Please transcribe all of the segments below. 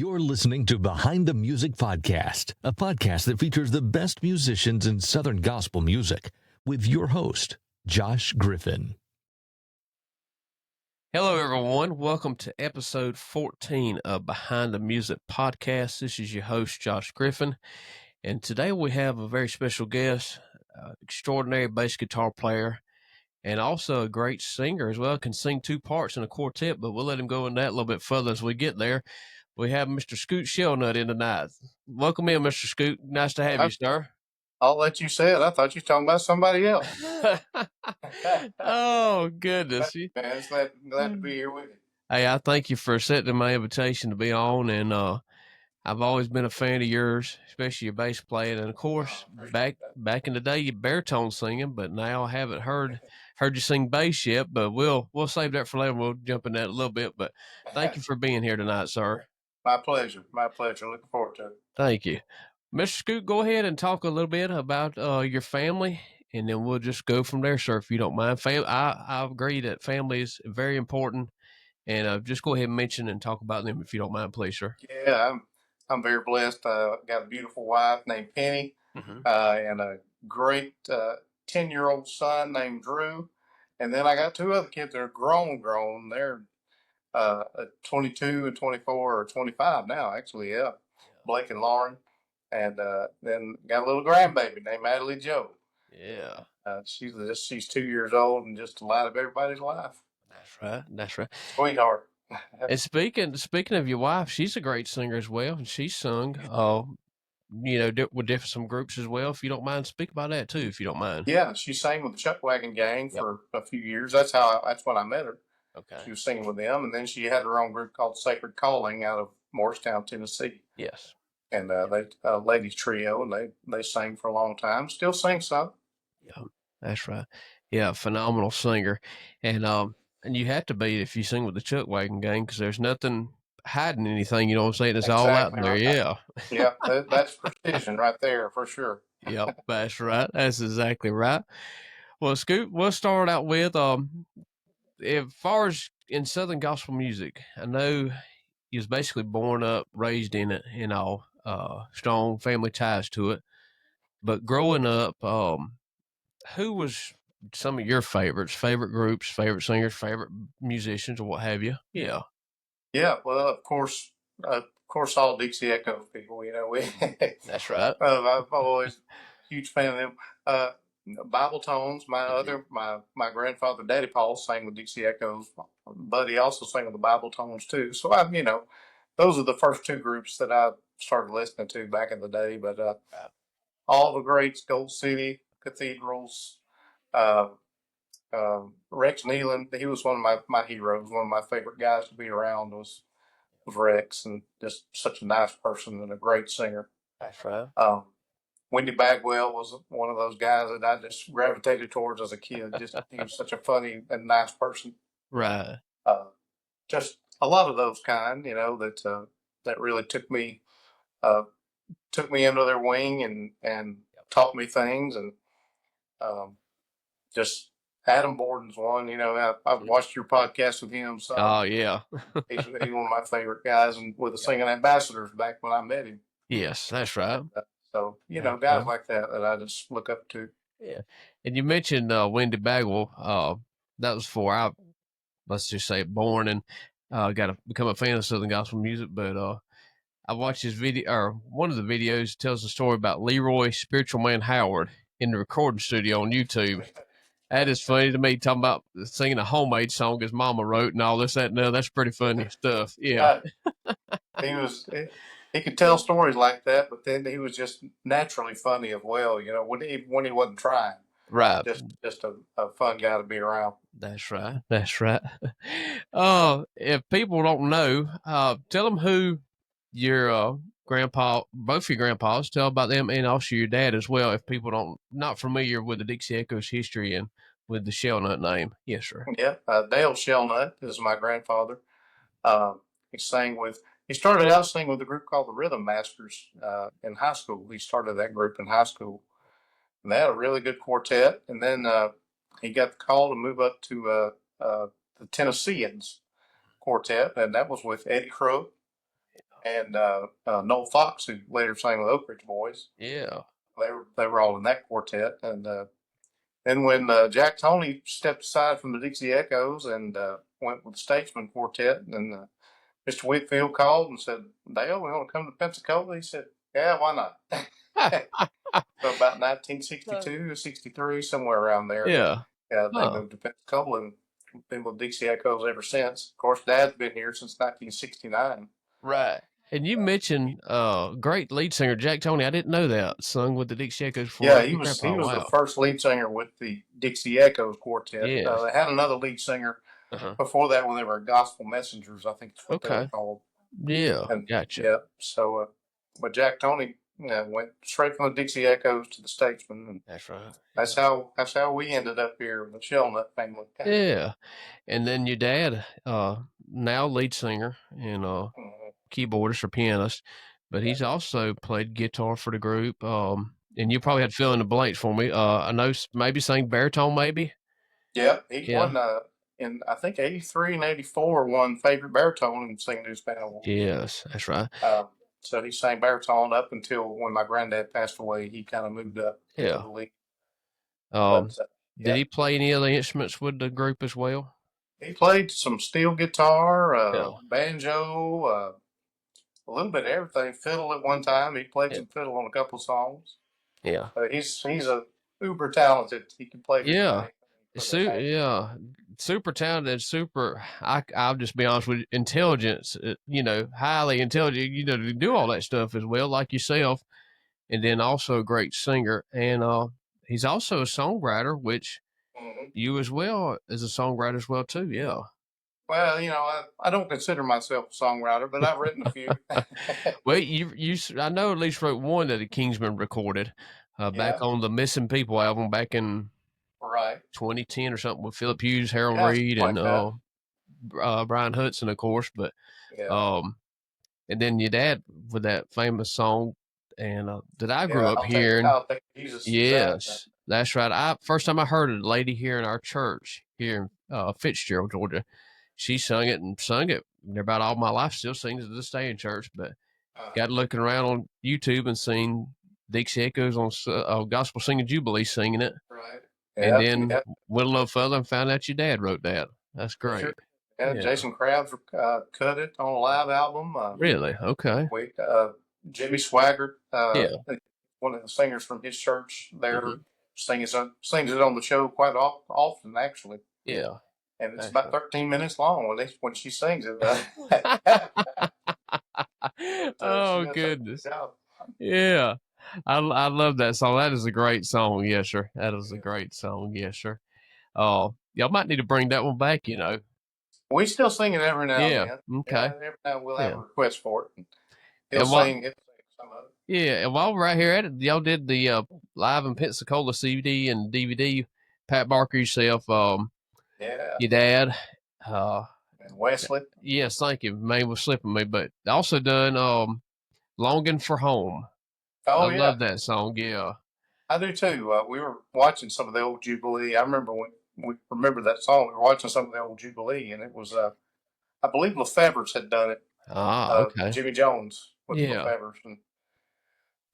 You're listening to Behind the Music Podcast, a podcast that features the best musicians in Southern gospel music, with your host, Josh Griffin. Hello, everyone. Welcome to episode 14 of Behind the Music Podcast. This is your host, Josh Griffin, and today we have a very special guest, extraordinary bass guitar player, and also a great singer as well. Can sing two parts in a quartet, but we'll let him go in that a little bit further as we get there. We have Mr. Scoot Shelnut in tonight. Welcome in, Mr. Scoot. Nice to have you, sir. I'll let you say it. I thought you were talking about somebody else. Oh, goodness. Man, it's glad to be here with you. Hey, I thank you for accepting my invitation to be on, and I've always been a fan of yours, especially your bass playing, and of course, back in the day, you baritone singing, but now I haven't heard you sing bass yet. But we'll save that for later. We'll jump in that a little bit. But thank you for being here tonight, sir. My pleasure. My pleasure. Looking forward to it. Thank you, Mr. Scoot. Go ahead and talk a little bit about your family, and then we'll just go from there, sir, if you don't mind. I agree that family is very important, and just go ahead and mention and talk about them if you don't mind, please, sir. Yeah, I'm very blessed. Got a beautiful wife named Penny, and a great 10-year-old son named Drew. And then I got two other kids that are grown. They're 22 and 24 or 25 now, actually. Yeah, Blake and Lauren. And then got a little grandbaby named Adelie Jo. Yeah. She's 2 years old and just the light of everybody's life. That's right. Sweetheart. And speaking of your wife, she's a great singer as well, and she's sung, with some groups as well. If you don't mind, speak about that too, if you don't mind. Yeah, she sang with the Chuck Wagon Gang for a few years. That's when I met her. Okay. She was singing with them, and then she had her own group called Sacred Calling out of Morristown, Tennessee. Yes. And they ladies trio, and they sang for a long time. Still sing some. Yeah, that's right. Yeah, phenomenal singer, and you have to be if you sing with the Chuck Wagon Gang, because there's nothing hiding anything. You know what I'm saying? It's all out there. Right. Yeah. Yeah, that's precision right there for sure. Yep, that's right. That's exactly right. Well, Scoot, we'll start out with as far as in Southern gospel music, I know you was basically born up, raised in it, strong family ties to it. But growing up, who was some of your favorites, favorite groups, favorite singers, favorite musicians, or what have you? Yeah. Yeah, well, of course, all Dixie Echoes people. That's right. I'm always a huge fan of them. Bible tones. My grandfather, Daddy Paul, sang with Dixie Echoes, but he also sang with the Bible tones too. So those are the first two groups that I started listening to back in the day. But all the greats, Gold City, Cathedrals, Rex Nealon, he was one of my heroes. One of my favorite guys to be around was Rex, and just such a nice person and a great singer. That's right. Wendy Bagwell was one of those guys that I just gravitated towards as a kid. He was such a funny and nice person. Right. Just a lot of those kind, that really took me under their wing and taught me things. And just Adam Borden's one. I've watched your podcast with him. So oh yeah, he's one of my favorite guys, and with the Singing Ambassadors back when I met him. Yes, that's right. So, guys like that I just look up to. Yeah. And you mentioned Wendy Bagwell. That was before let's just say, born and got to become a fan of Southern gospel music. But I watched his video, or one of the videos tells the story about Leroy Spiritual Man Howard in the recording studio on YouTube. That is funny to me, talking about singing a homemade song his mama wrote and all this, that, and that. That's pretty funny stuff. Yeah. He could tell stories like that, but then he was just naturally funny as well, when he wasn't trying. Right. Just a fun guy to be around. That's right. That's right. If people don't know, tell them who your both your grandpas, tell about them, and also your dad as well, if people not familiar with the Dixie Echoes history and with the Shelnut name. Yes, sir. Yeah. Dale Shelnut is my grandfather. He started out singing with a group called the Rhythm Masters in high school. He started that group in high school. And they had a really good quartet. And then he got the call to move up to the Tennesseans quartet, and that was with Eddie Crook and Noel Fox, who later sang with Oak Ridge Boys. Yeah. They were all in that quartet. And then when Jack Toney stepped aside from the Dixie Echoes and went with the Statesman Quartet, and Mr. Whitfield called and said, "Dale, we want to come to Pensacola." He said, "Yeah, why not?" So about 1962 or 63, somewhere around there. Yeah. They moved to Pensacola and been with Dixie Echoes ever since. Of course, Dad's been here since 1969. Right. And you mentioned great lead singer Jack Toney. I didn't know that. Sung with the Dixie Echoes before. Yeah, he was the first lead singer with the Dixie Echoes Quartet. Yes. They had another lead singer before that when they were Gospel Messengers, I think is what they were called. Yeah, And, gotcha. Yeah, so but Jack Toney went straight from the Dixie Echoes to the Statesman. And that's right. That's how we ended up here with the Shelnut family. Yeah. And then your dad, now lead singer and keyboardist or pianist, but he's also played guitar for the group. And you probably had to fill in the blanks for me. I know maybe sang baritone, maybe. Yeah, he won in I think 83 and 84 won favorite baritone in Singing News Panel. Yes, that's right. So he sang baritone up until when my granddad passed away. He kind of moved up to the lead. Did he play any other instruments with the group as well? He played some steel guitar, banjo, a little bit of everything. Fiddle at one time. He played some fiddle on a couple of songs. Yeah. He's a uber talented. He can play. Yeah. Super talented, I'll just be honest with you, intelligence, highly intelligent, to do all that stuff as well, like yourself, and then also a great singer. And he's also a songwriter, which you as well as a songwriter as well too. Yeah. Well, I don't consider myself a songwriter, but I've written a few. Well, you I know at least wrote one that the Kingsmen recorded back on the Missing People album back in 2010 or something with Philip Hughes, Harold Reed, and Brian Hudson, of course. But and then your dad with that famous song, and that I grew up hearing. Yes, that's right. First time I heard it, a lady here in our church here in Fitzgerald, Georgia, she sung it and sung it. About all my life, still sings to this day in church. But got looking around on YouTube and seen Dixie Echoes on Gospel Singing Jubilee singing it. Right. And then went a little further and found out your dad wrote that. That's great. Sure. Yeah, Jason Krabs cut it on a live album. Really? Okay. Jimmy Swaggart, one of the singers from his church there, sings it on the show quite often, actually. Yeah. And it's about 13 minutes long when she sings it. Oh, goodness. Yeah. I love that song. That is a great song. Yes, sir. That is a great song. Yes, sir. Y'all might need to bring that one back, We still sing it every now and then. Okay. Every now we'll have a request for it. He'll sing some of it. Yeah, and while we're right here at it, y'all did the Live in Pensacola CD and DVD. Pat Barker, yourself, your dad, and Wesley. Yes, thank you. Name was slipping me, but also done Longing for Home. I love that song. Yeah, I do too. We were watching some of the old Jubilee. I remember when we remember that song. We were watching some of the old Jubilee, and it was I believe Lefebvre's had done it. Okay. Jimmy Jones with Lefebvre's, and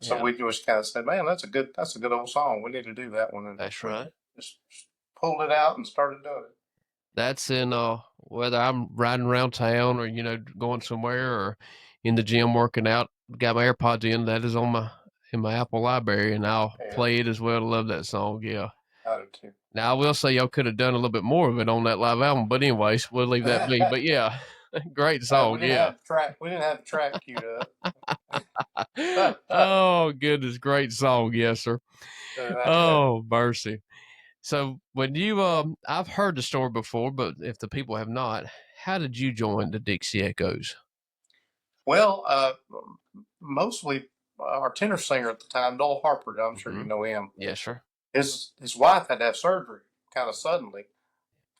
so we just kind of said, "Man, that's a good old song. We need to do that one." And that's right. Just pulled it out and started doing it. That's in whether I'm riding around town or going somewhere or in the gym working out. Got my AirPods in. That is in my Apple library, and I'll play it as well. I love that song. Yeah. I do too. Now I will say y'all could have done a little bit more of it on that live album, but anyways, we'll leave that be. But yeah, great song. We didn't have the track queued up. Oh goodness, great song. Yes, sir. Oh mercy. So when you, I've heard the story before, but if the people have not, how did you join the Dixie Echoes? Well, mostly our tenor singer at the time, Dole Harper. I'm sure you know him. Yes, sir. His wife had to have surgery kind of suddenly,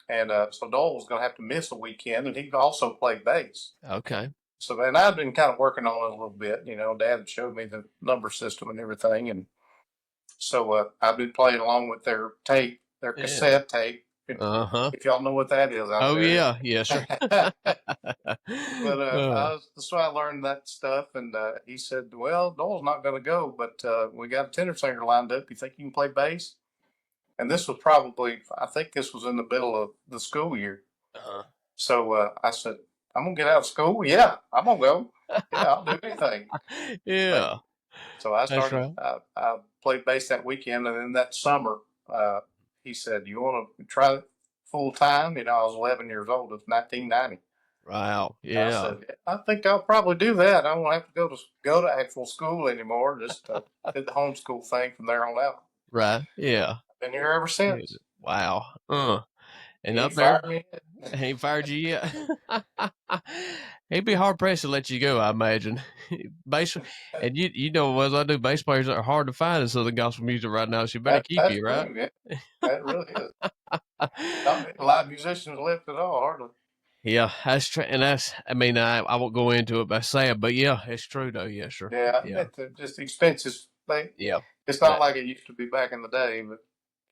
and so Dole was going to have to miss a weekend, and he also played bass. Okay. So, and I've been kind of working on it a little bit. Dad had showed me the number system and everything, and so I've been playing along with their tape, their cassette tape, If y'all know what that is out Oh, there. yeah. Yes, sir. But so I learned that stuff, and he said, "Well, Noel's not going to go, but we got a tenor singer lined up. You think you can play bass?" And this was probably, I think this was in the middle of the school year. So I said, "I'm gonna get out of school. Yeah, I'm gonna go. Yeah, I'll do anything." Yeah. So I That's started. right. I played bass that weekend, and then that summer, he said, "You want to try it full time?" I was 11 years old. It was 1990. Wow. I Yeah. said, "I think I'll probably do that. I won't have to go to actual school anymore. Just did the homeschool thing from there on out. Right. Yeah. Been here ever Yeah. since. Wow. And He up ain't there, fired me yet." he ain't fired you yet. He'd be hard pressed to let you go, I imagine. Bass, and you know, as I do, bass players are hard to find in Southern gospel music right now. So you better keep That's you, right? true. Yeah. That really is. Not many live musicians left at all, hardly. Yeah, that's true, and I mean, I won't go into it by saying, but yeah, it's true though. Yes, sir. Yeah, Yeah, it's just expenses. yeah. It's not like it used to be back in the day, but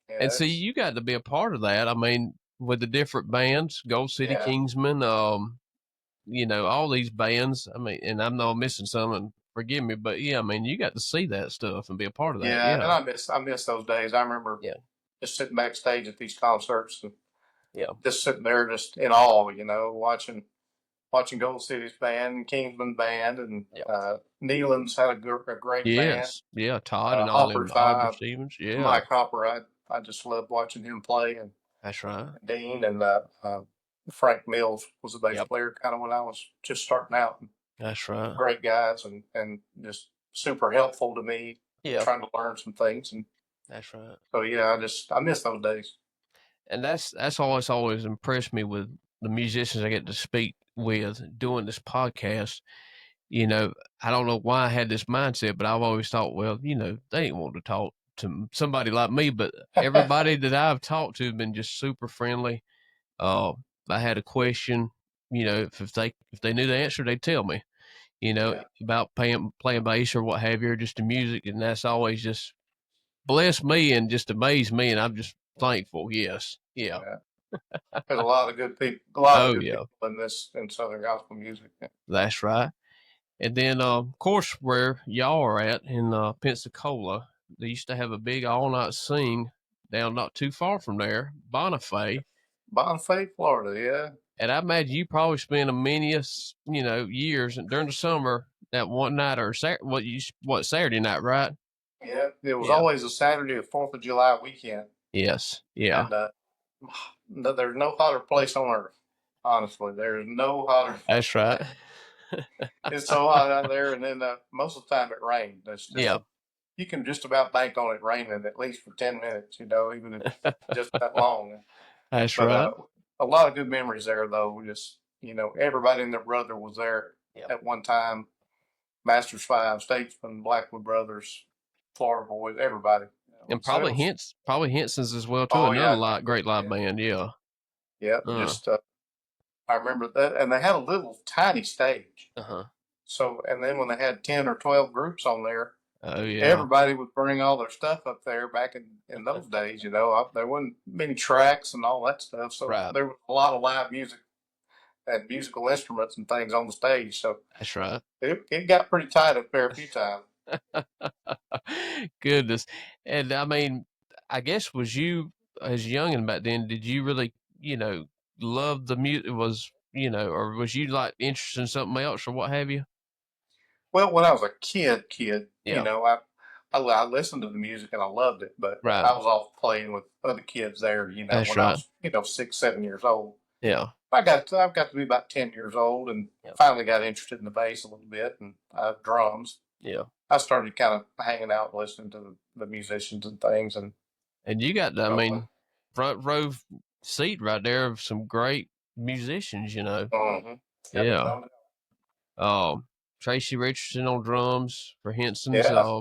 And yeah, see, you got to be a part of that. I mean, with the different bands, Gold City yeah, Kingsmen, all these bands. I mean, and I'm not missing some, and forgive me, but yeah, I mean, you got to see that stuff and be a part of that. yeah. And Yeah, I miss those days. I remember yeah, just sitting backstage at these concerts and yeah, just sitting there, just in awe, watching Gold City's band, Kingsman band, and yeah. Nealon's had a great band. Yes, yeah. Todd and all them, Hopper's Hopper Stevens. Yeah, Mike Hopper. I just loved watching him play, and that's right. Dean and Frank Mills was the bass Yep, player, kind of when I was just starting out. that's right. Great guys, and just super helpful to me, Yeah, trying to learn some things. And that's right. so yeah, I miss those days. And that's always impressed me with the musicians I get to speak with doing this podcast. You know, I don't know why I had this mindset, but I've always thought, well, they ain't want to talk to somebody like me. But everybody that I've talked to have been just super friendly. I had a question, if they knew the answer, they'd tell me, Yeah, about playing bass or what have you, or just the music, and that's always just blessed me and just amazed me, and I'm just thankful. Yes, yeah, yeah. There's a lot of good people, a lot of oh good yeah, people in Southern gospel music. Yeah. that's right. And then, of course, where y'all are at in Pensacola, they used to have a big all-night sing down not too far from there, Bonifay. Bonifay, Florida. Yeah, And I imagine you probably spent a many, years during the summer that one night or Saturday night, right? yeah. It was Yeah. always a Saturday or 4th of July weekend, Yes. Yeah. and there's no hotter place on earth. Honestly, there's no hotter. That's right. It's so hot out there, and then most of the time it rained. That's just Yeah. you can just about bank on it raining at least for 10 minutes. Even if it's just that long. That's But right. a lot of good memories there, though. Just everybody and their brother was there Yeah. at one time. Masters Five, Statesman, Blackwood Brothers, Florida Boys, everybody. And So it was. probably Henson's as well too. Oh Another yeah, great live yeah, band. Yeah. yeah. Uh. Just I remember that, and they had a little tiny stage. Uh-huh. So, and then when they had 10 or 12 groups on there, Oh yeah. everybody would bring all their stuff up there back in those days. There wasn't many tracks and all that stuff, so Right. there was a lot of live music and musical instruments and things on the stage. So That's right. it got pretty tight up there a few times. Goodness. And I mean, I guess was you as young and back then, did you really, love the music or was you like interested in something else or what have you? Well, when I was a kid, Yeah. I listened to the music and I loved it, but Right. I was off playing with other kids there. That's When I right. was 6, 7 years old. Yeah. I've got to be about 10 years old, and Yep. finally got interested in the bass a little bit and drums. Yeah. I started kind of hanging out, listening to the musicians and things, and And you got, front row seat right there of some great musicians, mhm. Yeah. Tracy Richardson on drums for Henson's. Yeah,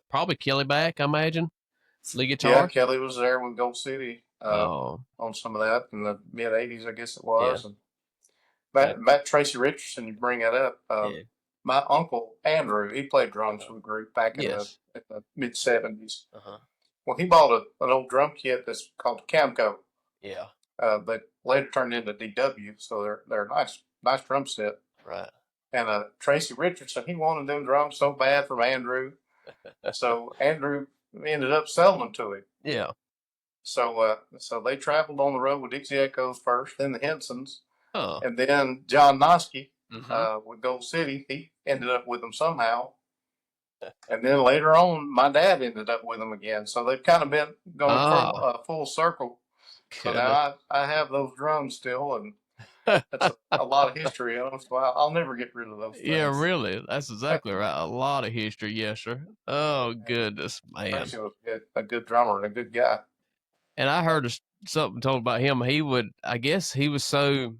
Probably Kelly Back, I imagine. Lead yeah. guitar. Kelly was there with Gold City Oh, on some of that in the mid '80s, I guess it yeah. was. And Matt Tracy Richardson, you bring that up. Yeah. My uncle Andrew, he played drums with the group back in Yes. the mid '70s. Uh-huh. Well, he bought an old drum kit that's called the Camco. Yeah. But later turned into DW, so they're a nice drum set. Right. And Tracy Richardson, he wanted them drums so bad from Andrew, so Andrew ended up selling them to him. Yeah. So they traveled on the road with Dixie Echoes first, then the Hensons, Oh. and then John Noske with Gold City. He ended up with them somehow. And then later on, my dad ended up with them again. So they've kind of been going full circle. So now I have those drums still, and that's a lot of history in them. So I'll never get rid of those things. Yeah, really. That's exactly right. A lot of history. Yes, sir. Oh, goodness, man. Tracy was a good drummer and a good guy. And I heard something told about him. I guess he was so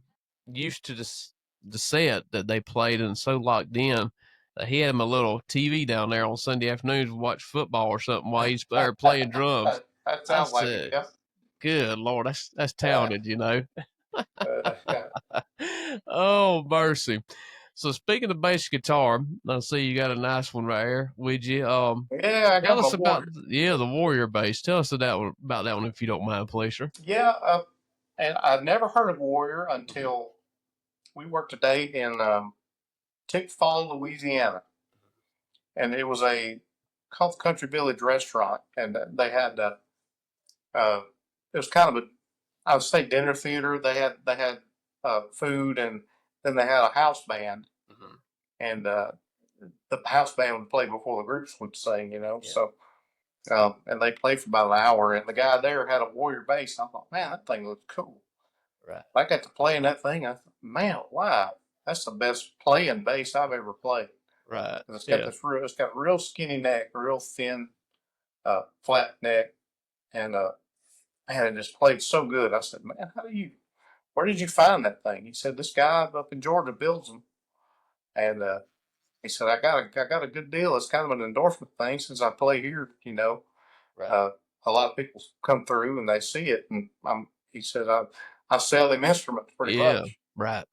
used to the set that they played and so locked in that he had him a little TV down there on Sunday afternoons to watch football or something while he's there playing drums. That sounds like it, yeah. Good Lord, that's talented, you know. Oh, mercy. So speaking of bass guitar, I see you got a nice one right here. Would you? Yeah, I got tell us my about Warrior. the Warrior bass. Tell us about that one if you don't mind, please, sir. Yeah, and I'd never heard of Warrior until we worked a day in Tick Fall, Louisiana, and it was called Country Village Restaurant, and they had it was kind of I would say dinner theater. They had food, and then they had a house band, and the house band would play before the groups would sing, you know. Yeah. So, and they played for about an hour, and the guy there had a Warrior bass. I thought, man, that thing looks cool. Right. I got to play in that thing. I thought, man, wow, that's the best playing bass I've ever played. Right. It's got it's got real skinny neck, real thin, flat neck, and man, it just played so good. I said, man, where did you find that thing? He said, this guy up in Georgia builds them. And he said, I got a good deal. It's kind of an endorsement thing since I play here, you know. Right. A lot of people come through and they see it. And he said, I sell them instruments pretty much. Right.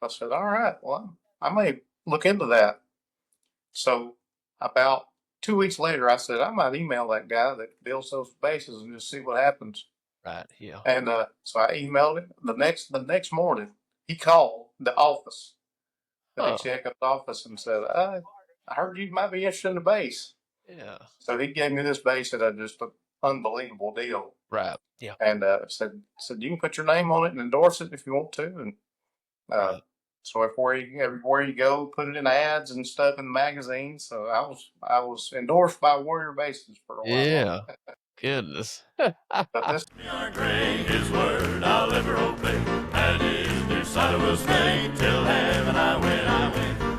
I said, all right, well, I may look into that. So about 2 weeks later, I said, I might email that guy that builds those basses and just see what happens. Right. Yeah. And so I emailed him. The next morning, he called the office, the Dixie Echoes office, and said, I heard you might be interested in the bass. Yeah. So he gave me this bass at just an unbelievable deal. Right. Yeah. And said you can put your name on it and endorse it if you want to. And so everywhere you go, put it in ads and stuff in the magazines. So I was endorsed by Warrior Basses for a while. Yeah. Goodness. But this great His word I'll ever obey, and His dear side will stay till heaven I win.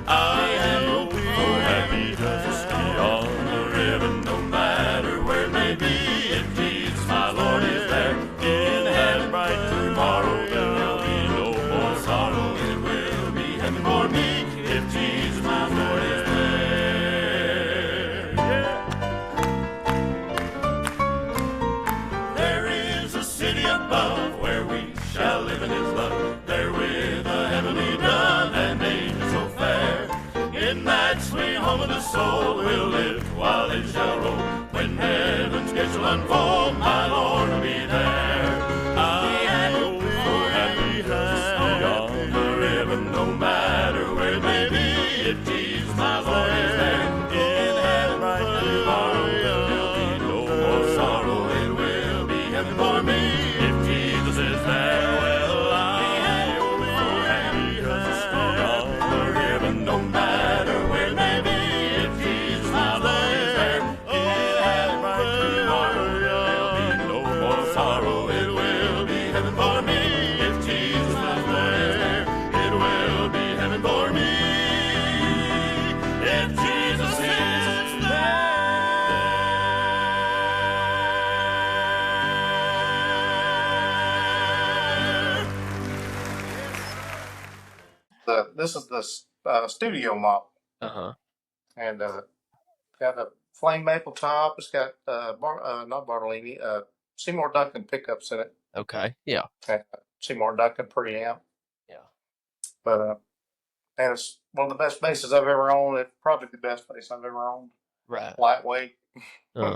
I am so happy just to be on the ribbon, no matter where it may be. If Jesus my Lord is there in heaven bright tomorrow, there'll be no more sorrow. It will be heaven for me if Jesus my Lord is there. Above, where we shall live in His love, there with a heavenly dove and angels so fair. In that sweet home of the soul we'll live while it shall roll. When heaven's gates shall unfold, my Lord will be there. I am so happy just to be on the ribbon, no matter where it may be. If Jesus my Lord is there, in heaven bright tomorrow, there'll be no more sorrow. It will be heaven for me. Is there, well, I'm so happy just to be on the ribbon, no matter where it may be. If Jesus my Lord is there, in heaven bright tomorrow, there'll be no more sorrow. It will be heaven for me. If Jesus my Lord is there, it will be heaven for me. If Jesus is there. This is the studio model. And got a flame maple top. It's got not Bartolini, Seymour Duncan pickups in it. Okay. Yeah. Seymour Duncan preamp. Yeah. But and it's one of the best basses I've ever owned. It's probably the best bass I've ever owned. Right. Lightweight. Hey,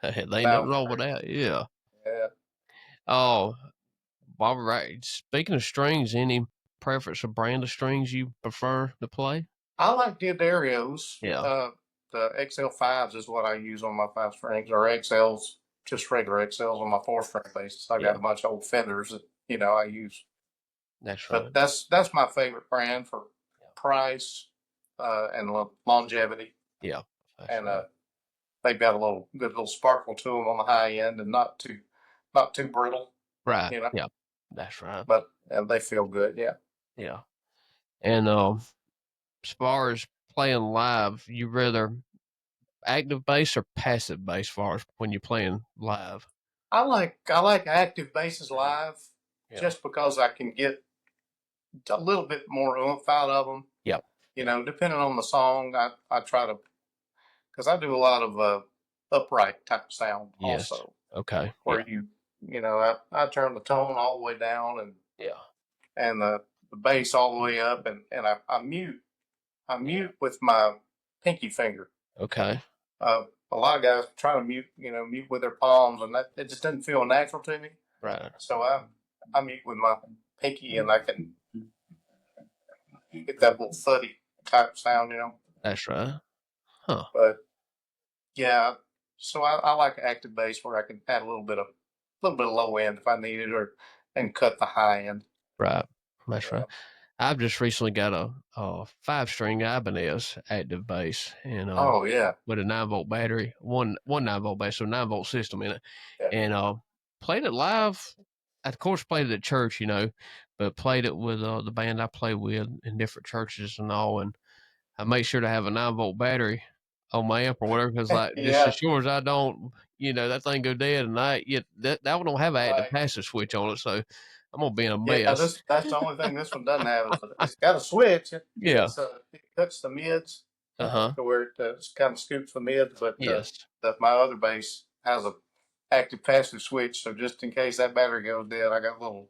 they ain't nothing wrong with that. Yeah. Yeah. Oh, while we're right, speaking of strings, any preference or brand of strings you prefer to play? I like D'Addarios. Yeah. The XL5s is what I use on my 5 strings, or XLs, just regular XLs on my 4 string bass. I've got a bunch of old Fenders that I use. That's But right. that's my favorite brand for price and longevity. Yeah. That's And right. they've got a good little sparkle to them on the high end, and not too brittle. Right. You know, Yeah. That's right. but they feel good. Yeah. Yeah. And as far as playing live, you rather active bass or passive bass, as far as when you're playing live? I like active basses live, just because I can get a little bit more oomph out of them. Yep. Depending on the song, I try to, because I do a lot of upright type sound Yes. also, Okay. where I turn the tone all the way down and the bass all the way up, and I mute with my pinky finger. Okay. A lot of guys try to mute with their palms, and that it just doesn't feel natural to me. Right. So I mute with my pinky, and I can get that little thuddy type sound. That's right. Huh. But yeah, so I like active bass where I can add a little bit of low end if I need it, and cut the high end. Right. That's right. I've just recently got a 5-string Ibanez active bass, and Oh yeah, with a 9-volt battery, one 9-volt bass, so 9-volt system in it, yeah. and played it live. I, of course, played it at church, but played it with the band I play with in different churches and all, and I make sure to have a 9-volt battery on my amp or whatever, because just Yeah. as sure as I don't, that thing go dead, and that one don't have an active Right. passive switch on it, so I'm gonna be in a Yeah, mess. that's the only thing this one doesn't have. It's got a switch. Yeah. It cuts the mids Uh-huh. to where it kind of scoops the mids, but Yes. my other bass has a active passive switch, so just in case that battery goes dead, I got a little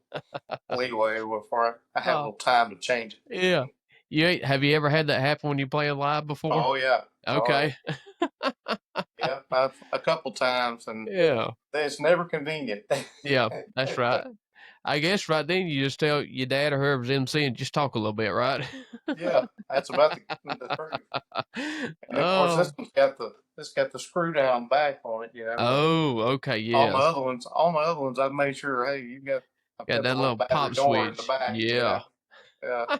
leeway before I have a little time to change it. Yeah. Have you ever had that happen when you play live before? Oh yeah. Okay. Yeah, a couple times, and Yeah. it's never convenient. Yeah, that's right. I guess right then you just tell your dad or whoever's MC and just talk a little bit, right? Yeah, that's about the truth. And of course, this got the screw down back on it. Oh, okay, yes. All my other ones, I've made sure. Hey, I've got that the little battery pop door in the switch. back. Yeah. Yeah.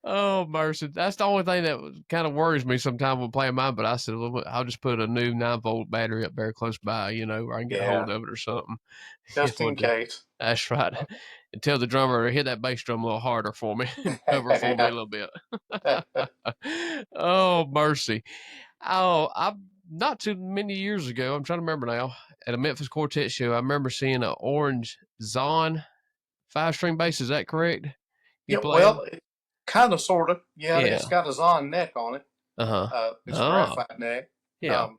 Oh, mercy. That's the only thing that kind of worries me sometimes when playing mine, but I said, well, I'll just put a new 9-volt battery up very close by, where I can get a hold of it or something. Just in case. That's right. And tell the drummer to hit that bass drum a little harder for me. Cover for me a little bit. Oh, mercy. Oh, not too many years ago, I'm trying to remember now, at a Memphis Quartet show, I remember seeing an orange Zahn 5-string bass. Is that correct? Yeah, well, kind of, sort of. Yeah, Yeah. it's got a Zahn neck on it. Uh-huh. It's a graphite neck. Yeah.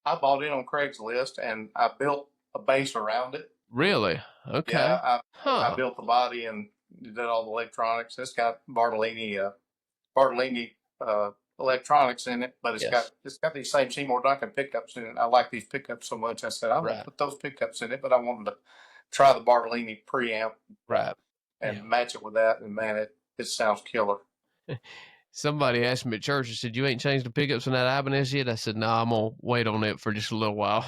I bought it on Craigslist, and I built a bass around it. Really? Okay. Yeah, I built the body and did all the electronics. It's got Bartolini electronics in it, but it's got these same Seymour Duncan pickups in it. I like these pickups so much. I said I'm gonna put those pickups in it, but I wanted to try the Bartolini preamp, right, and match it with that. And man, it sounds killer. Somebody asked me at church, and said, "You ain't changed the pickups on that Ibanez yet?" I said, "No, I'm gonna wait on it for just a little while."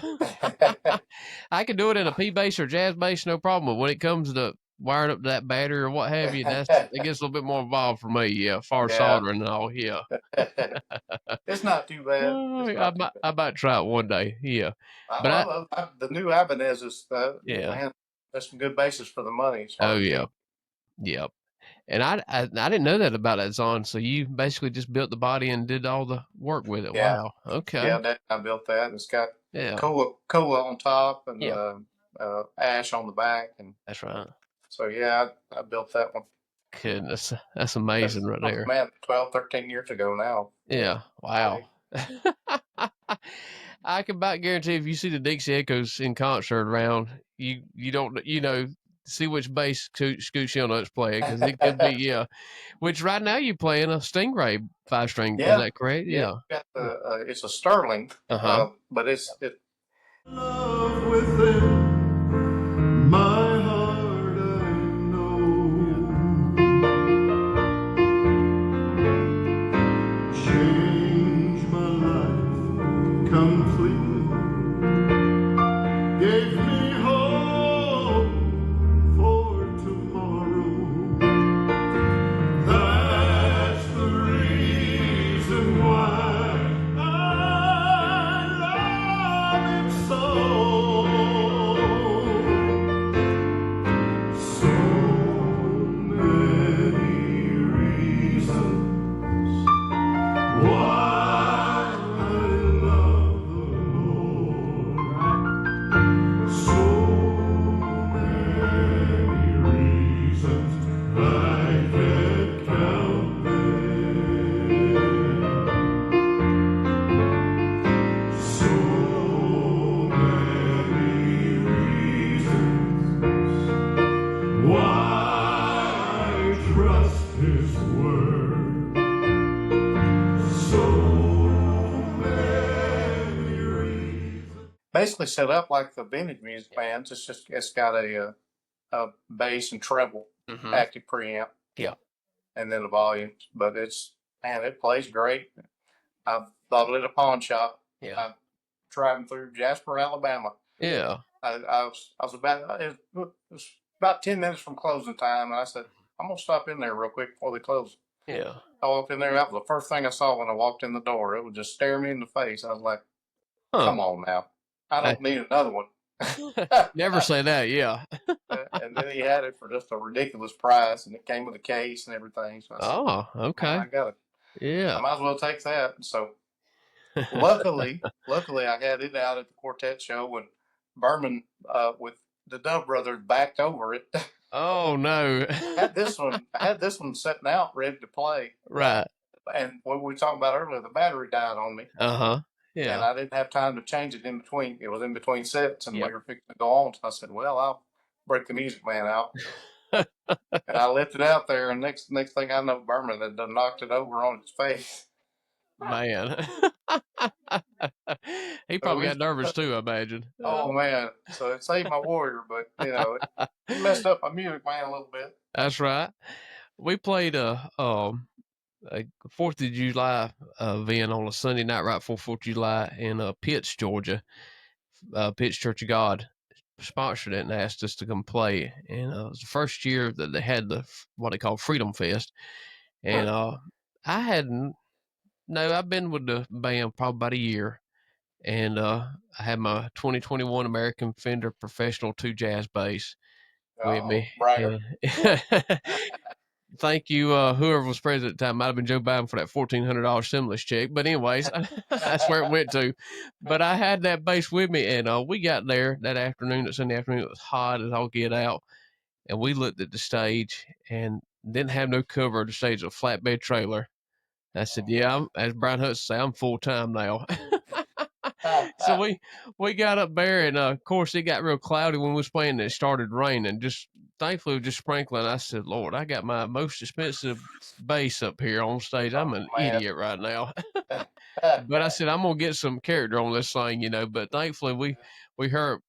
I can do it in a P bass or jazz bass, no problem. But when it comes to wiring up that battery or what have you, it gets a little bit more involved for me. Yeah, far soldering and all. Yeah, it's not too bad. I might try it one day. Yeah, but the new Ibanez is yeah, man, that's some good basis for the money. Oh yeah, yep. And I didn't know that about that Zon. So you basically just built the body and did all the work with it. Yeah. Wow. Okay. Yeah, I built that. It's got cola on top and ash on the back, and that's right. So yeah, I built that one. Goodness, that's amazing right there. Man, 12, 13 years ago now. Yeah. Wow. I can about guarantee if you see the Dixie Echoes in concert around, you don't see which bass Scoot Shelnut's playing, because it could be which right now you're playing a Stingray 5-string. Is that correct? Yeah. It's a Sterling. But it's love within my heart, I know. Changed my life completely. Gave me hope for tomorrow. That's the reason why I love it so. So many reasons why I love the Lord. So many reasons I can't count them. So many reasons why I trust His word. So many reasons. basically set up like the vintage music bands. It's got a bass and treble active preamp. Yeah. And then the volumes, but it plays great. I bought it at a pawn shop. Yeah. I'm driving through Jasper, Alabama. Yeah. I was about it was about 10 minutes from closing time, and I said, I'm gonna stop in there real quick before they close. Yeah. I walked in there. That was the first thing I saw when I walked in the door. It would just stare me in the face. I was like, "Come on now, I don't need another one." Never say that. Yeah. And then he had it for just a ridiculous price, and it came with a case and everything. So I said, okay. I got it. Yeah. I might as well take that. So luckily, I had it out at the quartet show when Berman with the Dove Brothers backed over it. Oh no. I had this one sitting out ready to play. Right. And what we were talking about earlier, the battery died on me. Yeah. And I didn't have time to change it in between. It was in between sets, and we were fixing to go on. So I said, well, I'll break the Music Man out. And I left it out there, and next thing I know, Berman had done knocked it over on his face. Man. He probably got nervous too, I imagine. Oh man. So it saved my Warrior, but it messed up my Music Man a little bit. That's right. We played a 4th of July event on a Sunday night right before 4th of July in Pitts, Georgia. Pitts Church of God sponsored it and asked us to come play. And it was the first year that they had what they call Freedom Fest. And I've been with the band probably about a year. And I had my 2021 American Fender Professional 2 jazz bass with me. Thank you, whoever was president at the time. Might have been Joe Biden for that $1,400 stimulus check. But anyways, that's where it went to. But I had that bass with me, and we got there that Sunday afternoon. It was hot as all get out. And we looked at the stage and didn't have no cover of the stage, a flatbed trailer. I said, as Brian Hudson said, I'm full-time now. So we got up there, and of course it got real cloudy when we was playing. And it started raining. Just thankfully, just sprinkling. I said, "Lord, I got my most expensive bass up here on stage. I'm an idiot right now." But I said, "I'm gonna get some character on this thing, you know." But thankfully,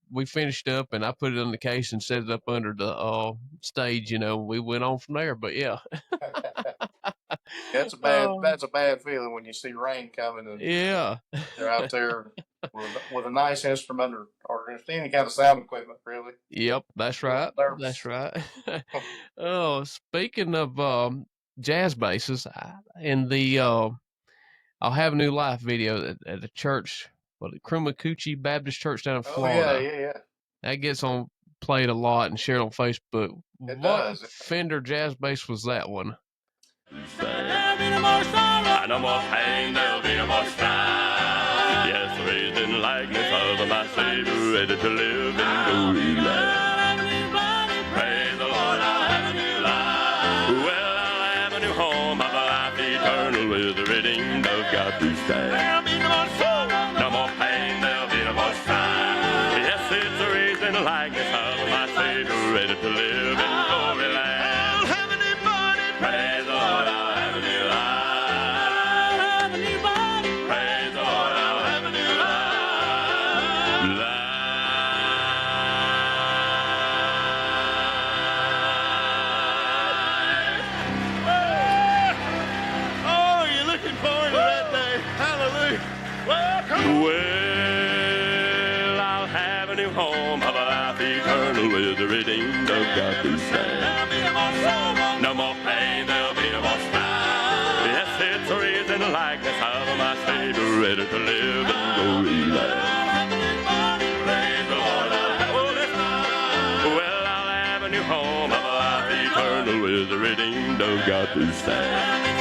we finished up, and I put it in the case and set it up under the stage. You know, we went on from there. But yeah. That's a bad feeling when you see rain coming and Yeah. they're out there with a nice instrument or just any kind of sound equipment, really. Yep, that's right. That's right. Oh, speaking of jazz basses, in the I'll Have a New Life video at the church, the Krumacoochee Baptist Church down in Florida. Oh, yeah. That gets played a lot and shared on Facebook. It what does. Fender jazz bass was that one? There'll be no more sorrow, no more pain, there'll be no more strife. Yes, raised in the likeness of my Savior, ready to live in glory land. Praise the Lord, I'll have a new life. Well, I'll have a new home, of a life eternal with the redeemed of God to stand. There'll be no more sorrow, no more pain, there'll be no more strife. Yes, it's raised in the likeness of my Savior, ready to live in glory land. I'll have a new body, praise the Lord, I'll have a new life. I'll have a new body, praise the Lord, I'll have a new life. Oh, you're looking forward to that day. Hallelujah. Well, I'll have a new home, of a life eternal with the redeemed of God to stand. There'll be no more sorrow, no more pain, there'll be no more strife. Yes, it's raised in the likeness of my Savior, ready to live in glory land. Praise the Lord, I'll have a new life. Well, I'll have a new home, of a life eternal with the redeemed of God to stand.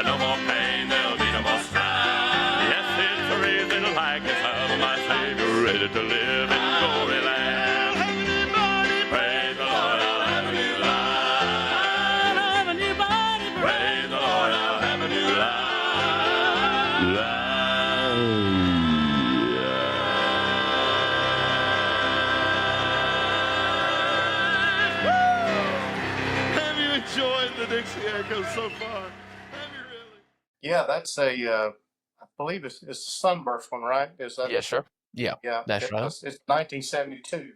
No more pain, there'll be no more strife. Yes, it's raised in the likeness of my Savior, ready to live in glory land. Praise the Lord, I'll have a new life. I'll have a new body. Praise the Lord, I'll have a new life. Have you enjoyed the Dixie Echoes so far? Have you really? Yeah, that's I believe it's the Sunburst one, right? Is that? Yes, sir. Yeah, Yeah, that's right. It's 1972.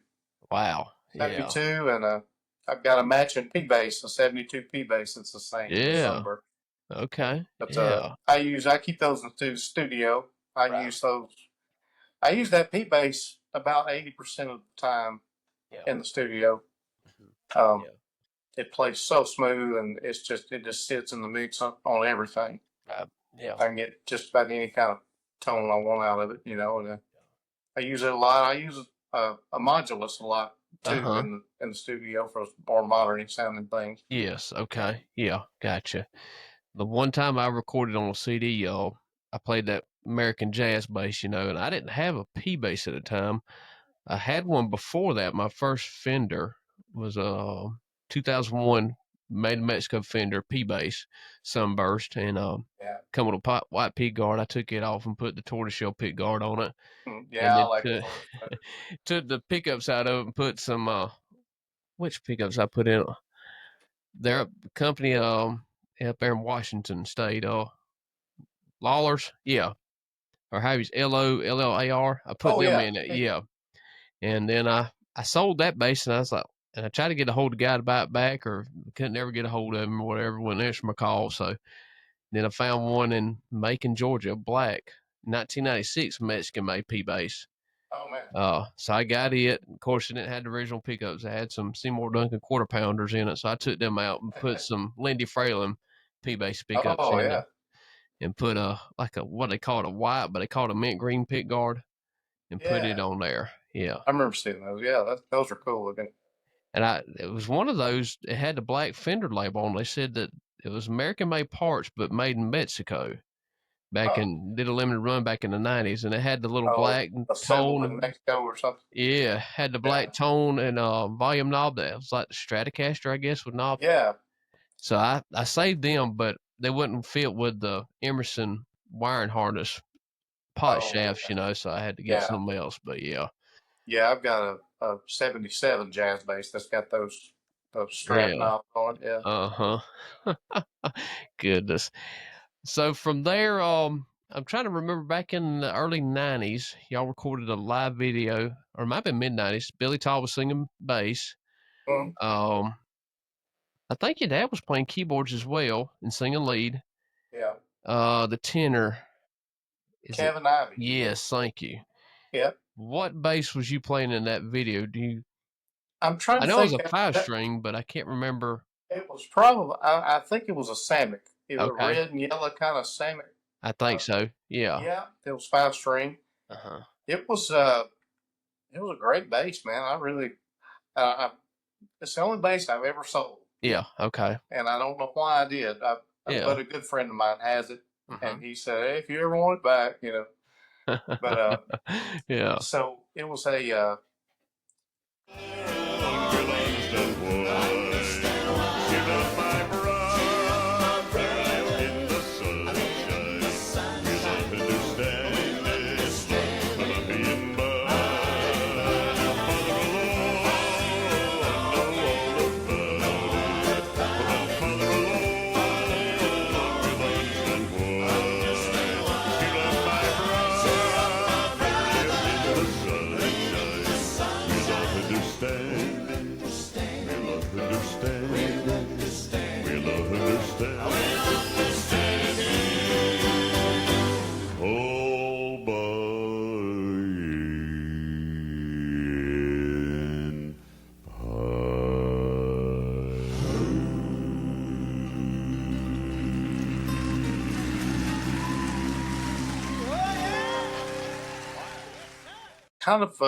Wow. Yeah. 72, and I've got a matching P bass, a 72 P bass. It's the same. Yeah. Sunburst. Okay. But Yeah. I keep those in the studio. Right. Use those. I use that P bass about 80% of the time in the studio. Yeah. It plays so smooth, and it just sits in the mix on everything. Yeah. I can get just about any kind of tone I want out of it, you know. And I use it a lot. I use a modulus a lot too in the studio for more modern sounding things. Yes. Okay. Yeah. Gotcha. The one time I recorded on a CD, I played that American jazz bass, you know, and I didn't have a P bass at the time. I had one before that. My first Fender was a 2001 made in Mexico Fender P bass Sunburst, and come with a white pick guard. I took it off and put the tortoiseshell pick guard on it. Yeah, and I like it. Took the pickups out of it and put some which pickups I put in? They're a company up there in Washington State, Lawlers, yeah, or how you LLAR. I put them in it, yeah. And then I sold that bass, and I was like, and I tried to get a hold of the guy to buy it back, or couldn't ever get a hold of him or whatever, wouldn't answer my call. So then I found one in Macon, Georgia, black, 1996 Mexican made P bass. Oh man. So I got it. Of course, it didn't have the original pickups. It had some Seymour Duncan quarter pounders in it, so I took them out and put some Lindy Fralin P bass pickups in it, and put what they call it, a white, but they call it a mint green pick guard, and put it on there. Yeah, I remember seeing those. Yeah, those are cool looking. And it was one of those. It had the black Fender label on. They said that it was American made parts, but made in Mexico. Did a limited run back in the 90s, and it had the little black tone in Mexico or something. Yeah, had the black tone and volume knob that was like the Stratocaster, I guess, with knob. Yeah. So I saved them, but they wouldn't fit with the Emerson wiring harness pot Oh, shafts, so I had to get yeah. something else. But yeah, Yeah, I've got a 77 jazz bass that's got those strap yeah, knobs on it. Yeah. uh-huh. Goodness. So from there, I'm trying to remember back in the early 90s, y'all recorded a live video, or it might have been mid 90s. Billy Tall was singing bass. Mhm. I think your dad was playing keyboards as well and singing lead. Yeah. The tenor, is it? Kevin Ivy. Yes, thank you. Yep. What bass was you playing in that video? I'm trying I to know it was think. a five That string, but I can't remember. it was probably. I think it was a Samick. It was a Okay, red and yellow kind of Samick. I think so. Yeah. Yeah, it was 5 string. Uh-huh. It was it was a great bass, man. I really it's the only bass I've ever sold, Yeah. Okay. and I don't know why I did. Yeah. But a good friend of mine has it, Hmm. and he said, "Hey, if you ever want it back, But Yeah. so it was a kind of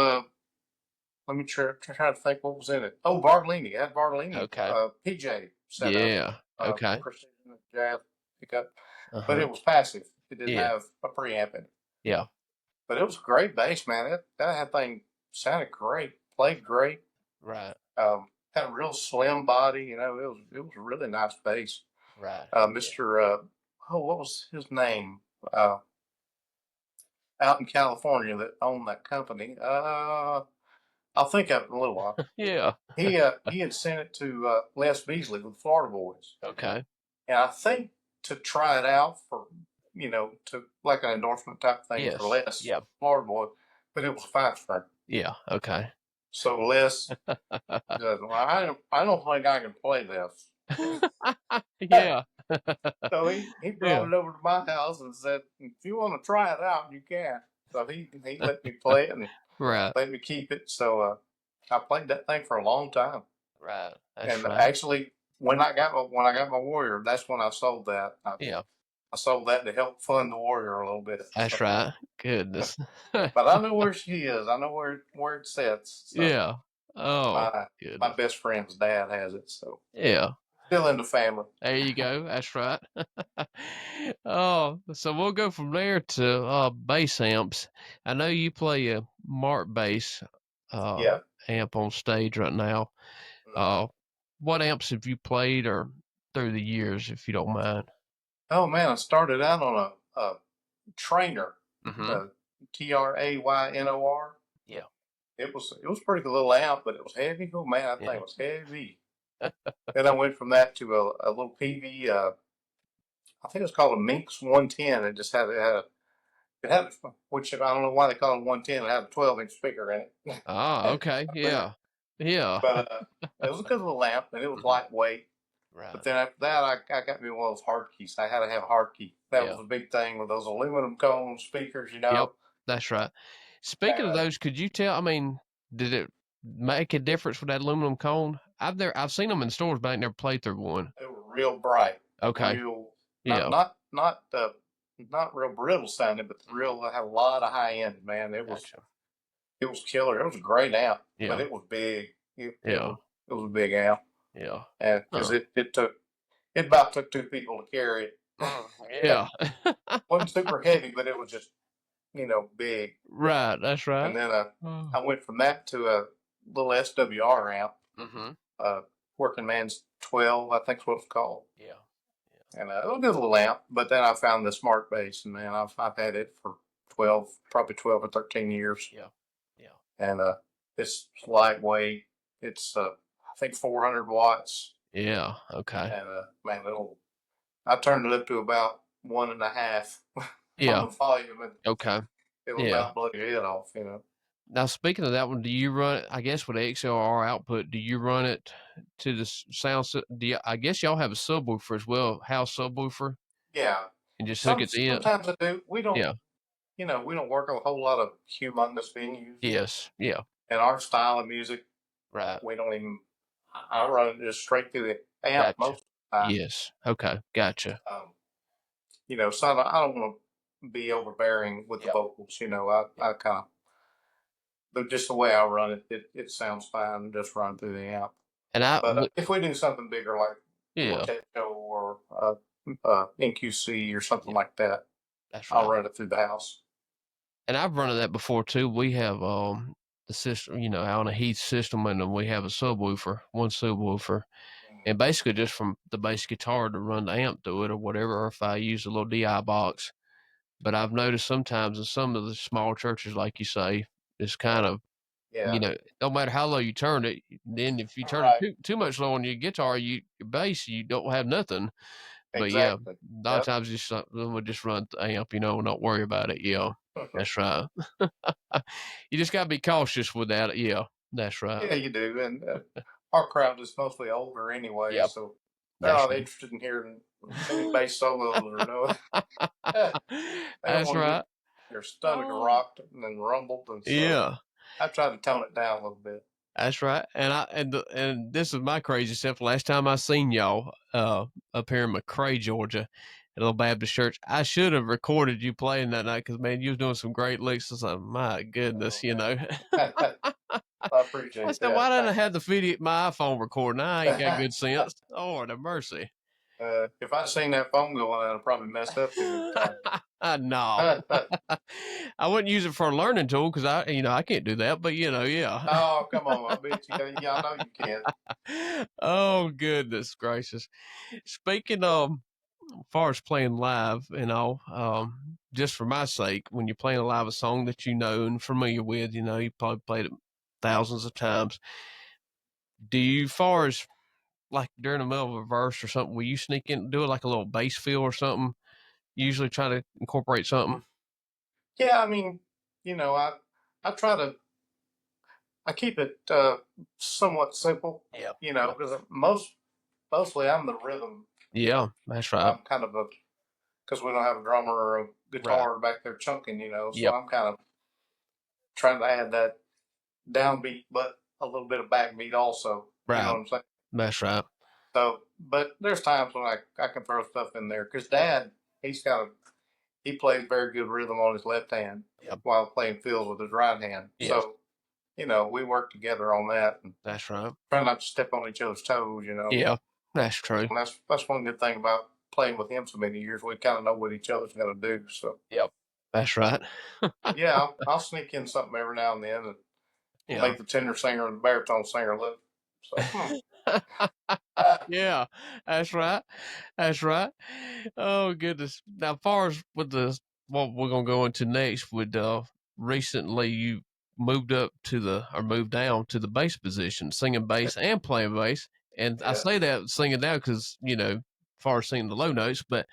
let me try to think what was in it. Oh, Bartolini. It had Bartolini Okay. PJ set up, Yeah. Okay. precision jazz pickup, but Uh-huh. it was passive. It didn't Yeah. have a preamp in it. Yeah. But it was a great bass, man. That thing sounded great, played great. Right. Had a real slim body. It was a really nice bass. Right. Mr. What was his name? Out in California that owned that company. I'll think of it in a little while. Yeah. He had sent it to Les Beasley with Florida Boys, Okay. and I think to try it out for to like an endorsement type thing Yes. for Les Yeah. Florida Boy, but it was 5 string. Yeah. Okay. So Les said, "Well, I don't think I can play this." Yeah. So he brought Yeah. it over to my house and said, "If you want to try it out, you can." So he let me play it and Right. let me keep it. So I played that thing for a long time. Right. That's And right. actually, when I got my Warrior, that's when I sold that. Yeah. I sold that to help fund the Warrior a little bit. That's So, right. Goodness. but I know where she is. I know where it sits. So Yeah. Oh, my goodness. best friend's dad has it. So Yeah. still in the family. There you go. That's right. Oh, so we'll go from there to bass amps. I know you play a Mark bass Yeah. amp on stage right now. What amps have you played or through the years, if you don't mind? Oh man, I started out on a Trainer, Mm-hmm. the Traynor. Yeah. It was a pretty good little amp, but it was heavy. Oh man, that Yeah. thing was heavy. Then I went from that to a little PV. I think it was called a Minx 110. It had which I don't know why they call it 110. It had a 12-inch speaker in it. Ah, okay. Yeah. Yeah. But it was a good little amp, and it was lightweight. But Right. then after that, I got me one of those hard keys. I had to have a hard key. That Yeah. was a big thing with those aluminum cone speakers, Yep. That's right. Speaking of Uh, those, could you tell? I mean, did it make a difference with that aluminum cone? I've seen them in stores, but I ain't never played through one. They were real bright, Okay. real Yeah. not real brittle sounding, but real. I had a lot of high end, man. Gotcha. It was killer. It was a great amp, Yeah. but it was big. Yeah. It was a big amp, Yeah. and because Huh. it about took 2 people to carry it. Yeah. Wasn't super heavy, but it was just big. Right. That's right. And then I went from that to a little SWR amp, Mm-hmm. Working Man's 12, I think is what it's called. Yeah. And it was a good little amp. But then I found the Smart Bass, and man, I've had it for probably 12 or 13 years. Yeah. And it's lightweight. It's I think 400 watts. Yeah. Okay. And man, I turned it up to about 1.5 Yeah. on the volume, and Okay. it'll Yeah. about blow your head off. Now, speaking of that one, do you run it, I guess with the XLR output, do you run it to the I guess y'all have a subwoofer as well, house subwoofer, Yeah. and just hook it to it? Sometimes I do. We don't. Yeah. We don't work a whole lot of humongous venues. Yes. Yeah. And our style of music, Right. we don't even. I run it just straight through the amp Gotcha. most of the time. Yes. Okay. Gotcha. So I don't want to be overbearing with the vocals. I kind of, but just the way I run it, it sounds fine. Just run through the amp. But if we do something bigger like Quartet Show or NQC or something like that, that's right. I'll run it through the house. And I've run that before too. We have the system, out on a Heath system, and then we have one subwoofer, and basically just from the bass guitar to run the amp through it or whatever, or if I use a little DI box. But I've noticed sometimes in some of the small churches, like you say, it's kind of, no matter how low you turn it, then if you turn it too much low on your guitar, your bass, you don't have nothing. But exactly. A lot of times we'll just run the amp, and not worry about it. Yeah, that's right. You just got to be cautious with that. Yeah, that's right. Yeah, you do. And our crowd is mostly older anyway, so they're not interested in hearing any bass solos or no. That's right. Your stomach rocked and then rumbled, and so I tried to tone it down a little bit. That's right. And this is my crazy stuff. Last time I seen y'all up here in McRae, Georgia, at a little Baptist church, I should have recorded you playing that night because, man, you was doing some great licks. I was like, my goodness, I appreciate I said, that. why didn't I have my iPhone recording? I ain't got good sense. Lord have mercy. If I'd seen that phone going, I'd have probably messed up too. No, I wouldn't use it for a learning tool because I can't do that. But yeah. Oh, come on! I bet you can. Yeah, I know you can. Oh, goodness gracious! Speaking of, as far as playing live, just for my sake, when you're playing live a song that you know and familiar with, you probably played it thousands of times. Do you, far as like during the middle of a verse or something, will you sneak in, do it like a little bass fill or something? Usually try to incorporate something. Yeah, I mean, I try to. I keep it somewhat simple. Yeah. Because mostly I'm the rhythm. Yeah, that's right. I'm kind of because we don't have a drummer or a guitar back there chunking, so I'm kind of trying to add that downbeat, but a little bit of backbeat also. Right. You know what I'm saying? That's right. So, but there's times when I can throw stuff in there because Dad, he plays very good rhythm on his left hand while playing fills with his right hand. Yes. So, we work together on that. And that's right. Try not to step on each other's toes, Yeah, that's true. And that's one good thing about playing with him so many years. We kind of know what each other's going to do. So. Yep. That's right. Yeah, I'll sneak in something every now and then and make the tenor singer and the baritone singer look. So, yeah, that's right. That's right. Oh goodness. Now, as far as with what we're gonna go into next, with recently you moved down to the bass position, singing bass and playing bass. And I say that singing now because as far as singing the low notes, but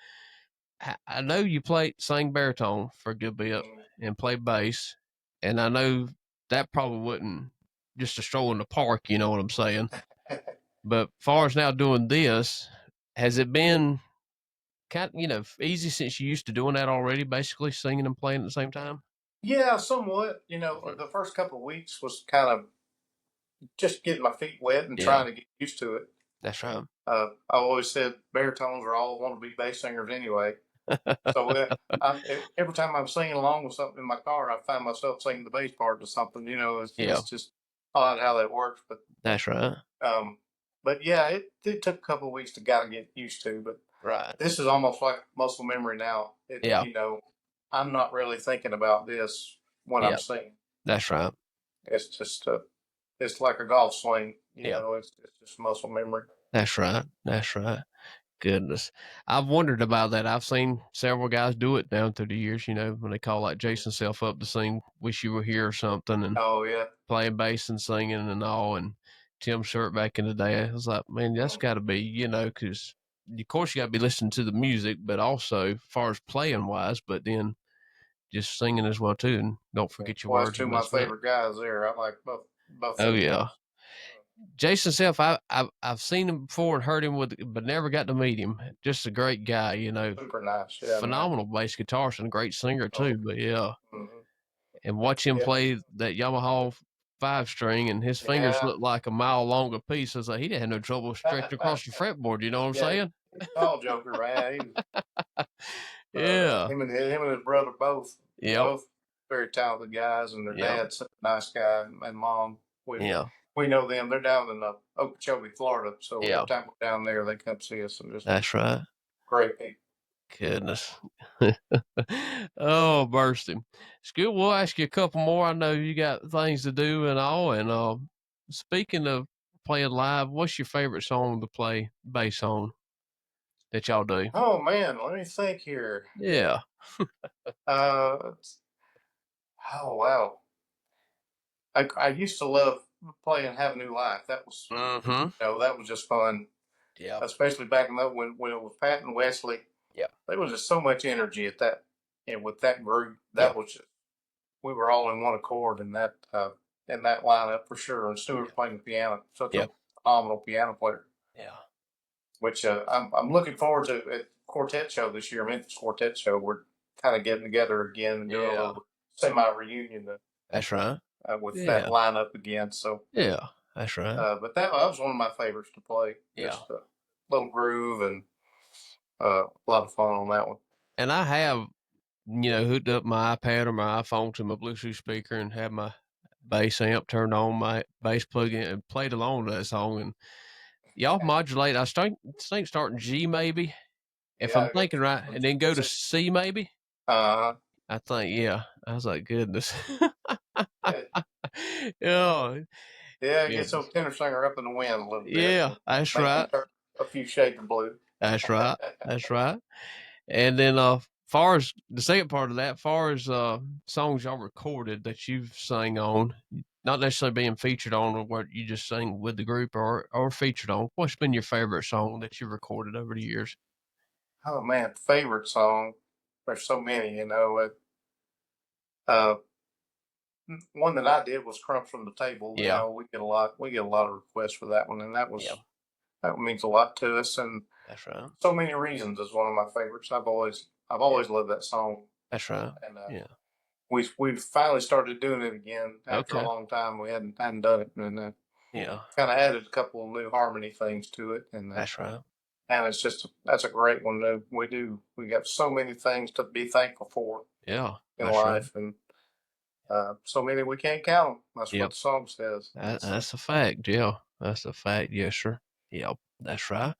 I know you sang baritone for a good bit and played bass, and I know that probably wasn't just a stroll in the park. You know what I'm saying? But far as now doing this, has it been kind of, easy since you used to doing that already, basically singing and playing at the same time? Yeah, somewhat. The first couple of weeks was kind of just getting my feet wet and trying to get used to it. That's right. I always said baritones are all want to be bass singers anyway. So every time I'm singing along with something in my car, I find myself singing the bass part to something. It's just odd how that works. But that's right. But yeah, it took a couple of weeks to get used to. But this is almost like muscle memory now. I'm not really thinking about this when I'm singing. That's right. It's just it's like a golf swing. It's just muscle memory. That's right. That's right. Goodness. I've wondered about that. I've seen several guys do it down through the years, when they call like Jason Self up to sing Wish You Were Here or something and Oh yeah. playing bass and singing and all. And Tim Shirt back in the day, I was like, man, that's got to be, because of course you got to be listening to the music, but also as far as playing wise, but then just singing as well too. And don't forget your Well, that's words two of and my mess with it. favorite guys there. I like both Oh those yeah. guys. Jason Self, I've seen him before and heard him but never got to meet him. Just a great guy, Super nice. Yeah, phenomenal bass guitarist and a great singer too. But yeah, Mm-hmm. and watch him Yeah. play that Yamaha 5-string, and his fingers look like a mile long a piece. I was like, he didn't have no trouble stretching across the fretboard. You know what I'm saying? He's a tall joker, man. Yeah. Him and his brother both. Yep. Both very talented guys, and their dad's such a nice guy, and mom. We know them. They're down in Okeechobee, Florida. So every time we're down there, they come see us, and just That's right. great people. Goodness. Oh, bursting. Scoot, we'll ask you a couple more. I know you got things to do and all. And speaking of playing live, what's your favorite song to play bass on that y'all do? Oh man, let me think here. Yeah. Oh wow. I used to love playing Have a New Life. That was that was just fun. Yeah. Especially back in the when it was Pat and Wesley. Yeah. There was just so much energy at that, and with that group, that was just, we were all in one accord in that lineup for sure. And Stewart playing the piano, such a phenomenal piano player. Yeah. Which I'm looking forward to at quartet show this year, Memphis Quartet Show. We're kind of getting together again and doing a little semi reunion. That's right. With that lineup again. So yeah, that's right. But that was one of my favorites to play. Just a little groove and a lot of fun on that one. And I have, hooked up my iPad or my iPhone to my Bluetooth speaker and have my bass amp turned on, my bass plug in, and played along to that song. And y'all modulate. I think starting G maybe, if I'm thinking right, and then go to C maybe. I think I was like, goodness. Yeah, it gets those tenor singer up in the wind a little bit. Yeah, that's right. A few shades of blue. That's right. That's right. And then, far as the second part of that, far as songs y'all recorded that you've sang on, not necessarily being featured on or what you just sang with the group or featured on, what's been your favorite song that you've recorded over the years? Oh man, favorite song. There's so many, one that I did was "Crumbs from the Table." Yeah, we get a lot of requests for that one, and that means a lot to us. And that's right. So Many Reasons is one of my favorites. I've always loved that song. That's right. And we finally started doing it again after a long time. We hadn't done it, and kind of added a couple of new harmony things to it. And that's right. And it's that's a great one. We got so many things to be thankful for. Yeah, in life, and so many we can't count them. That's what the song says. That's a fact. Yeah, that's a fact. Yes, sir. Yep, that's right.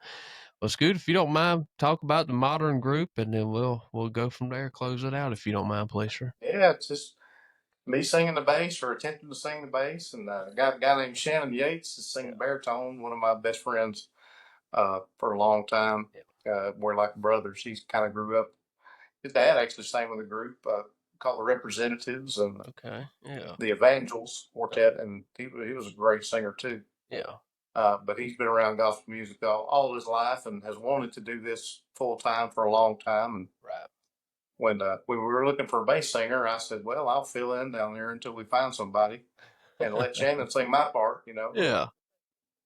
Well, Scoot, if you don't mind, talk about the modern group, and then we'll go from there. Close it out, if you don't mind, please, sir. Yeah, it's just me singing the bass or attempting to sing the bass, and a guy named Shannon Yates is singing baritone. One of my best friends for a long time. We're like brothers. He kind of grew up. His dad actually sang with a group called the Representatives and the Evangels Quartet, and he was a great singer too. Yeah. But he's been around gospel music all his life and has wanted to do this full time for a long time. And when we were looking for a bass singer, I said, "Well, I'll fill in down there until we find somebody, and let Shannon sing my part." Yeah.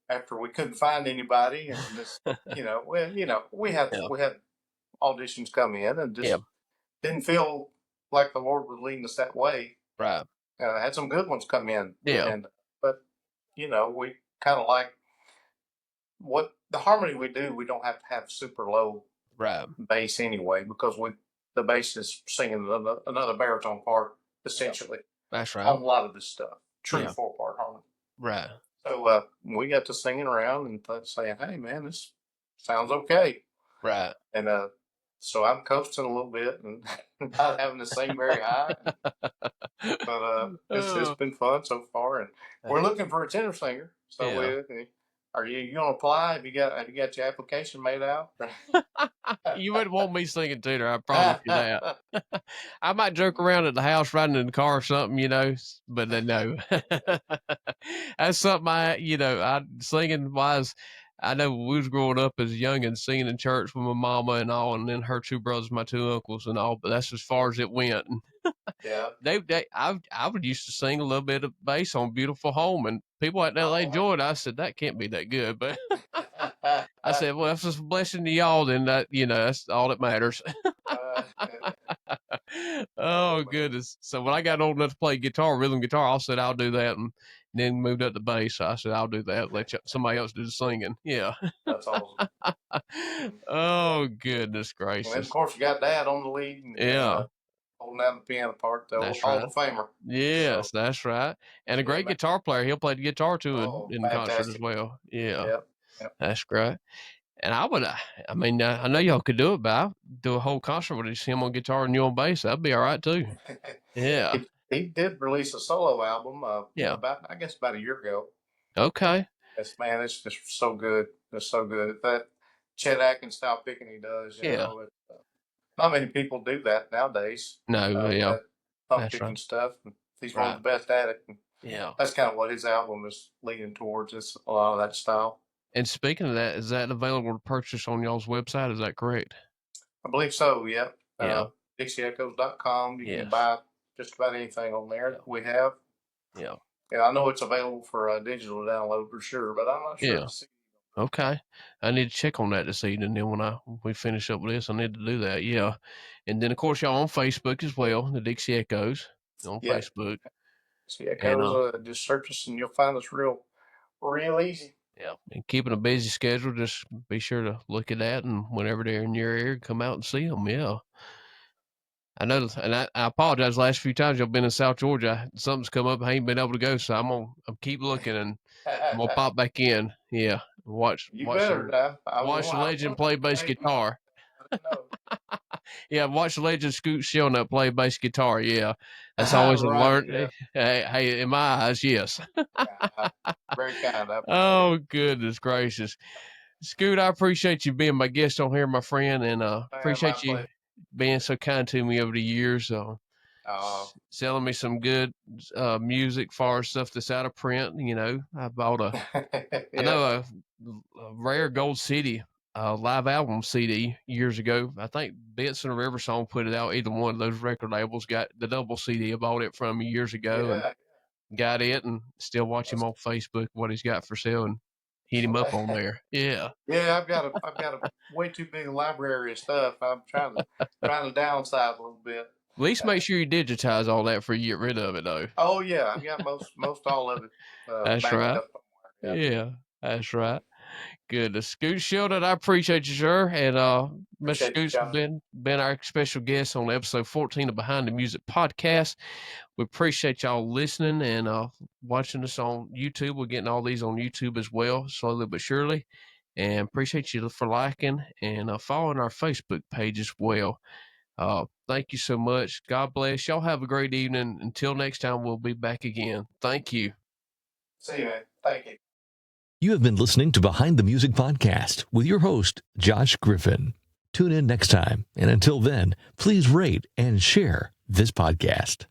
After we couldn't find anybody, and this, we had auditions come in, and just didn't feel like the Lord was leading us that way. Right. I had some good ones come in. Yeah. But we kind of like what the harmony we do. We don't have to have super low bass anyway, because the bass is singing another baritone part essentially. That's right. On a lot of this stuff, true 4-part harmony. Right. So we got to singing around and saying, "Hey man, this sounds okay." Right. And so I'm coasting a little bit and not having to sing very high. But it's been fun so far, and we're looking for a tenor singer. So Are you gonna apply? Have you got your application made out? You wouldn't want me singing tuner, I promise you that. I might joke around at the house riding in the car or something, but then no. That's something I singing wise. I know we was growing up as young and singing in church with my mama and all, and then her two brothers, my two uncles and all, but that's as far as it went. Yeah. I would used to sing a little bit of bass on Beautiful Home, and people like that, they enjoyed it. I said, that can't be that good, but I said, well, if it's a blessing to y'all, then that's all that matters. Oh, goodness. So when I got old enough to play guitar, rhythm guitar, I said, I'll do that. And then moved up to bass. So I said, I'll do that. Let somebody else do the singing. Yeah. That's awesome. Oh, goodness And then, of gracious. course, you got Dad on the lead. And, Yeah. holding down the piano part, the That's Hall right. of Famer. Yes, that's right. And a great guitar player. He'll play the guitar too in concert as well. Yeah. Yep. That's great. And I know y'all could do it, but I'd do a whole concert with just him on guitar and you on bass. That'd be all right too. Yeah. He did release a solo album. Yeah. About a year ago. Okay. It's just so good. It's so good. That Chet Atkins style picking he does. You know, not many people do that nowadays. No, yeah. Pump picking stuff. He's one of the best at it. And that's kind of what his album is leaning towards. It's a lot of that style. And speaking of that, is that available to purchase on y'all's website? Is that correct? I believe so, yep. Yeah. DixieEchoes.com. You can buy just about anything on there that we have. Yeah. Yeah, I know it's available for digital download for sure, but I'm not sure. Yeah. Okay. I need to check on that this evening. Then when we finish up with this, I need to do that. Yeah. And then, of course, y'all on Facebook as well, the Dixie Echoes on Facebook. Dixie Echoes, just search us and you'll find us real easy. Yeah. And keeping a busy schedule, just be sure to look at that. And whenever they're in your area, come out and see them. Yeah. I know, and I apologize. Last few times y'all been in South Georgia, something's come up. I ain't been able to go, so I'm keep looking, and I'm gonna pop back in. Yeah, watch the legend play bass guitar. Yeah, watch the legend Scoot Shelnut play bass guitar. Yeah, that's always a learn. Yeah. Hey, in my eyes, yes. Very kind. Oh, goodness gracious, Scoot! I appreciate you being my guest on here, my friend, and appreciate you being so kind to me over the years, selling me some good music, far stuff that's out of print. I bought a rare Gold City live album CD years ago. I think Benson or Riversong put it out. Either one of those record labels got the double CD. I bought it from me years ago and got it, and still watch him on Facebook what he's got for sale and hit him up on there. Yeah. Yeah, I've got a way too big library of stuff. I'm trying to downsize a little bit. At least make sure you digitize all that before you get rid of it, though. Oh yeah, I've got most all of it. That's right. Yeah, that's right. Good. Scoot Shelnut, I appreciate you, sir. And Mr. Scoot's been our special guest on episode 14 of Behind the Music podcast. We appreciate y'all listening and watching us on YouTube. We're getting all these on YouTube as well, slowly but surely. And appreciate you for liking and following our Facebook page as well. Thank you so much. God bless. Y'all have a great evening. Until next time, we'll be back again. Thank you. See you, man. Thank you. You have been listening to Behind the Music podcast with your host, Josh Griffin. Tune in next time. And until then, please rate and share this podcast.